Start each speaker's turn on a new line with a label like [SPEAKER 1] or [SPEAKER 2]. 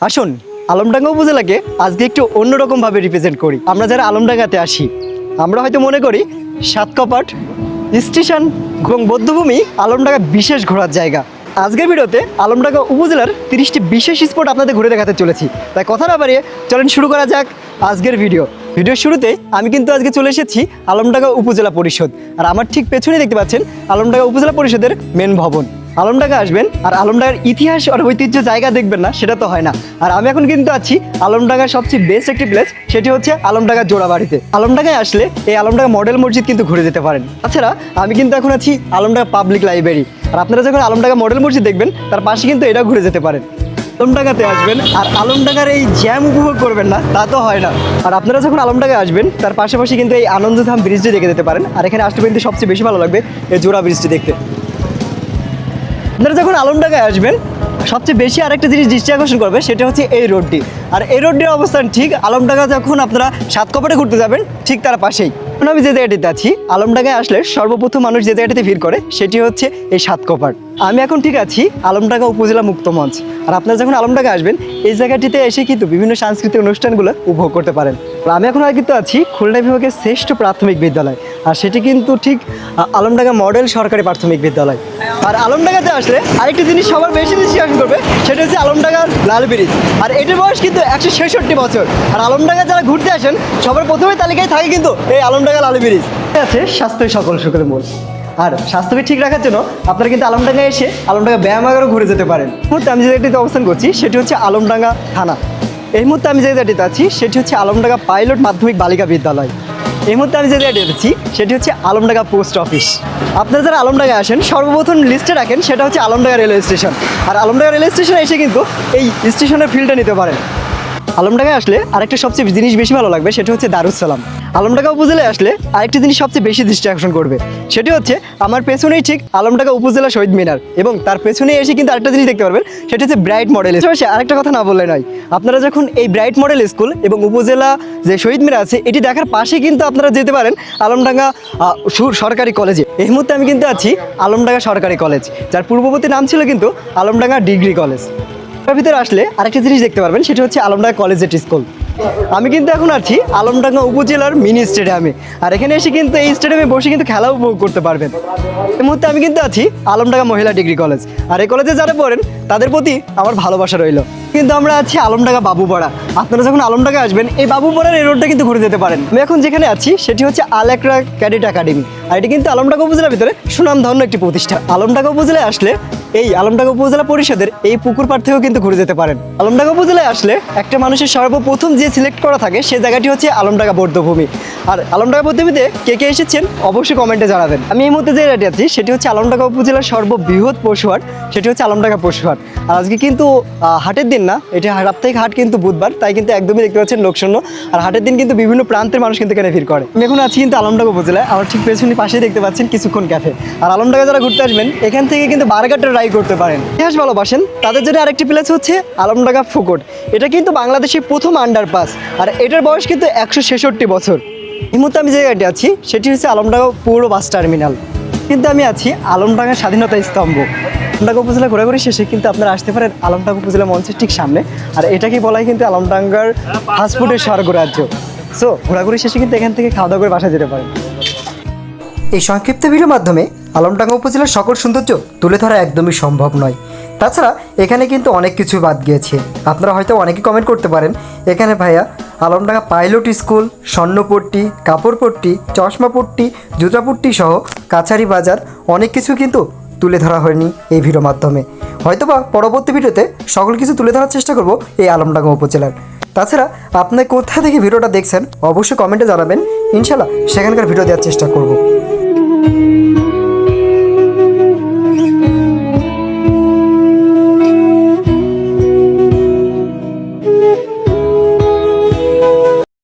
[SPEAKER 1] আসুন আলমডাঙ্গা উপজেলাকে আজকে একটু অন্যরকমভাবে রিপ্রেজেন্ট করি। আমরা যারা আলমডাঙ্গাতে আসি আমরা হয়তো মনে করি সাতকপাট স্টেশন এবং বৌদ্ধভূমি আলমডাঙ্গা বিশেষ ঘোরার জায়গা। আজকের ভিডিওতে আলমডাঙ্গা উপজেলার 30টি বিশেষ স্পট আপনাদের ঘুরে দেখাতে চলেছি। তাই কথা না বাড়িয়ে চলেন শুরু করা যাক আজকের ভিডিওর শুরুতে আমি কিন্তু আজকে চলে এসেছি আলমডাঙ্গা উপজেলা পরিষদ। আর আমার ঠিক পেছনে দেখতে পাচ্ছেন আলমডাঙ্গা উপজেলা পরিষদের মেন ভবন। আলমডাঙ্গা আসবেন আর আলমডাঙ্গার ইতিহাস আর ঐতিহ্য জায়গা দেখবেন না সেটা তো হয় না। আর আমি এখন কিন্তু আছি আলমডাঙ্গার সবচেয়ে বেস্ট একটি প্লেস, সেটি হচ্ছে আলমডাঙ্গা জোড়াবাড়িতে। আলমডাঙ্গায় আসলে এই আলমডাঙ্গা মডেল মসজিদ কিন্তু ঘুরে যেতে পারেন। তাছাড়া আমি কিন্তু এখন আছি আলমডাঙ্গা পাবলিক লাইব্রেরি। আর আপনারা যখন আলমডাঙ্গা মডেল মসজিদ দেখবেন তার পাশে কিন্তু এটা ঘুরে যেতে পারেন। আলমডাঙ্গাতে আসবেন আর আলমডাঙ্গার এই জ্যাম উপভোগ করবেন না তা তো হয় না। আর আপনারা যখন আলমডাঙ্গায় আসবেন তার পাশাপাশি কিন্তু এই আনন্দধাম ব্রিজটি দেখে যেতে পারেন। আর এখানে আসলে কিন্তু সবচেয়ে বেশি ভালো লাগবে এই জোড়া ব্রিজটি দেখতে। আপনারা যখন আলমডাঙ্গায় আসবেন সবচেয়ে বেশি আরেকটা জিনিস দৃষ্টি আকর্ষণ করবে সেটা হচ্ছে এই রোডটি। আর এই রোডটির অবস্থান ঠিক আলমডাঙ্গা যখন আপনারা সাতকপাটে ঘুরতে যাবেন ঠিক তার পাশেই। এখন আমি যে জায়গাটিতে আছি আলমডাঙ্গায় আসলে সর্বপ্রথম মানুষ যে জায়গাটিতে ভিড় করে সেটি হচ্ছে এই সাতকপাট। আমি এখন ঠিক আছি আলমডাঙ্গা উপজেলা মুক্ত মঞ্চ। আর আপনারা যখন আলমডাঙ্গা আসবেন এই জায়গাটিতে এসে কিন্তু বিভিন্ন সাংস্কৃতিক অনুষ্ঠানগুলো উপভোগ করতে পারেন। আমি এখন কিন্তু আছি খুলনা বিভাগের শ্রেষ্ঠ প্রাথমিক বিদ্যালয়, আর সেটি কিন্তু ঠিক আলমডাঙ্গা মডেল সরকারি প্রাথমিক বিদ্যালয়। আর আলমডাঙ্গাতে আসলে আরেকটি জিনিস সবার বেশি দৃষ্টি আকর্ষণ করবে সেটা হচ্ছে আলমডাঙ্গার লাল ব্রিজ। আর এটির বয়স কিন্তু 166 বছর। আর আলমডাঙ্গা যারা ঘুরতে আসেন সবার প্রথমে তালিকায় থাকে কিন্তু এই আলমডাঙ্গা লাল ব্রিজ। আছে স্বাস্থ্যই সকল সুখের মূল। আর স্বাস্থ্যকে ঠিক রাখার জন্য আপনারা কিন্তু আলমডাঙ্গায় এসে আলমডাঙ্গা ব্যায়ামাগারও ঘুরে যেতে পারেন। এই মুহূর্তে আমি যে জায়গাটিতে অবস্থান করছি সেটি হচ্ছে আলমডাঙ্গা থানা। এই মুহূর্তে আমি যে জায়গাটিতে আছি সেটি হচ্ছে আলমডাঙ্গা পাইলট মাধ্যমিক বালিকা বিদ্যালয়। এই মুহূর্তে আমি যে জায়গাটিতে আছি সেটি হচ্ছে আলমডাঙ্গা পোস্ট অফিস। আপনারা যারা আলমডাঙ্গায় আসেন সর্বপ্রথম লিস্টে রাখেন সেটা হচ্ছে আলমডাঙ্গা রেলওয়ে স্টেশন। আর আলমডাঙ্গা রেলওয়ে স্টেশনে এসে কিন্তু এই স্টেশনের ফিল্ডটা নিতে পারেন। আলমডাঙ্গায় আসলে আরেকটা সবচেয়ে জিনিস বেশি ভালো লাগবে সেটা হচ্ছে দারুসালাম। আলমডাঙ্গা উপজেলায় আসলে আরেকটি জিনিস সবচেয়ে বেশি দৃষ্টি আকর্ষণ করবে সেটি হচ্ছে আমার পেছনেই ঠিক আলমডাঙ্গা উপজেলা শহীদ মিনার, এবং তার পেছনেই এসে কিন্তু আরেকটা জিনিস দেখতে পারবেন সেটা হচ্ছে ব্রাইট মডেল। আরেকটা কথা না বললে নয়, আপনারা যখন এই ব্রাইট মডেল স্কুল এবং উপজেলা যে শহীদ মিনার আছে এটি দেখার পাশে কিন্তু আপনারা যেতে পারেন আলমডাঙ্গা সরকারি কলেজে। এই মুহূর্তে আমি কিন্তু আছি আলমডাঙ্গা সরকারি কলেজ, যার পূর্ববর্তী নাম ছিল কিন্তু আলমডাঙ্গা ডিগ্রি কলেজ। তার ভিতরে আসলে আরেকটা জিনিস দেখতে পারবেন সেটা হচ্ছে আলমডাঙ্গা কলেজিয়েট স্কুল। আমি কিন্তু এখন আছি আলমডাঙ্গা উপজেলার মিনি স্টেডিয়ামে। আর এখানে এসে কিন্তু এই স্টেডিয়ামে বসে কিন্তু খেলা উপভোগ করতে পারবেন। এই মুহূর্তে আমি কিন্তু আছি আলমডাঙ্গা মহিলা ডিগ্রি কলেজ। আর এই কলেজে যারা পড়েন তাদের প্রতি আমার ভালোবাসা রইল। কিন্তু আমরা আছি আলমডাঙ্গা বাবুপাড়া। আপনারা যখন আলমডাঙ্গা আসবেন এই বাবুপাড়ার এই রোডটা কিন্তু ঘুরে যেতে পারেন। আমি এখন যেখানে আছি সেটি হচ্ছে আল-একরা ক্যাডেট একাডেমি। আর এটি কিন্তু আলমডাঙ্গা উপজেলার ভিতরে সুনামধন্য একটি প্রতিষ্ঠান। আলমডাঙ্গা উপজেলায় আসলে এই আলমডাঙ্গা উপজেলা পরিষদের এই পুকুর পাড় থেকেও কিন্তু ঘুরে যেতে পারেন। আলমডাঙ্গা উপজেলায় আসলে একটা মানুষের সর্বপ্রথম যে সিলেক্ট করা থাকে সে জায়গাটি হচ্ছে আলমডাঙ্গা বৌদ্ধভূমি। আর আলমডাঙ্গা বৌদ্ধভূমিতে কে কে এসেছেন অবশ্যই কমেন্টে জানাবেন। আমি এই মুহূর্তে যে জায়গাটি আছি সেটি হচ্ছে আলমডাঙ্গা উপজেলার সর্ববৃহৎ পশুহাট, সেটি হচ্ছে আলমডাঙ্গা পশুহাট। আর আজকে কিন্তু হাটের দিন না, এটি সাপ্তাহিক হাট কিন্তু বুধবার, তাই কিন্তু একদমই দেখতে পাচ্ছেন লোকশূন্য। আর হাটের দিন কিন্তু বিভিন্ন প্রান্তের মানুষ কিন্তু এখানে ভিড় করে। আমি এখন আছি কিন্তু আলমডাঙ্গা উপজেলায়। আমার ঠিক পেছনের পাশেই দেখতে পাচ্ছেন কিছুক্ষণ ক্যাফে। আর আলমডাঙ্গা যারা ঘুরতে আসবেন এখান থেকে কিন্তু বার্গারটা ট্রাই করতে পারেন। ইতিহাস ভালোবাসেন তাদের জন্য আরেকটি প্লেস হচ্ছে আলমডাঙ্গা ফুকট। এটা কিন্তু বাংলাদেশের প্রথম আন্ডারপাস, আর এটার বয়স কিন্তু 166 বছর। এই মুহূর্তে আমি যে জায়গাটি আছি সেটি হচ্ছে আলমডাঙ্গা পৌর বাস টার্মিনাল। কিন্তু আমি আছি আলমডাঙ্গা স্বাধীনতা স্তম্ভ। আলমডাঙ্গা উপজেলা ঘোরাঘুরি শেষে কিন্তু আপনারা আসতে পারেন আলমডাঙ্গা উপজেলা মঞ্চের ঠিক সামনে। আর এটাকেই বলা হয় কিন্তু আলমডাঙ্গার ফাস্টফুডের স্বর্গরাজ্য। সো ঘোরাঘুরি শেষে কিন্তু এখান থেকে খাওয়া দাওয়া করে বাসা যেতে পারেন। এই সংক্ষিপ্ত ভিডিওর মাধ্যমে আলমডাঙ্গা উপজেলার সকল সৌন্দর্য তুলে ধরা একদমই সম্ভব নয়। তাছাড়া এখানে কিন্তু অনেক কিছু বাদ গিয়েছে। আপনারা হয়তো অনেকেই কমেন্ট করতে পারেন এখানে ভাইয়া আলমডাঙ্গা পাইলট স্কুল, স্বর্ণপট্টি, কাপড়পট্টি, চশমাপট্টি, জুতাপট্টি সহ কাছারি বাজার অনেক কিছু কিন্তু তুলে ধরা হয়নি এই ভিডিওর মাধ্যমে। হয়তোবা পরবর্তী ভিডিওতে সকল কিছু তুলে ধরার চেষ্টা করব এই আলমডাঙ্গা উপজেলার। তাছাড়া আপনি কোথা থেকে ভিডিওটা দেখছেন অবশ্যই কমেন্টে জানাবেন, ইনশাল্লাহ সেখানকার ভিডিও দেওয়ার চেষ্টা করব।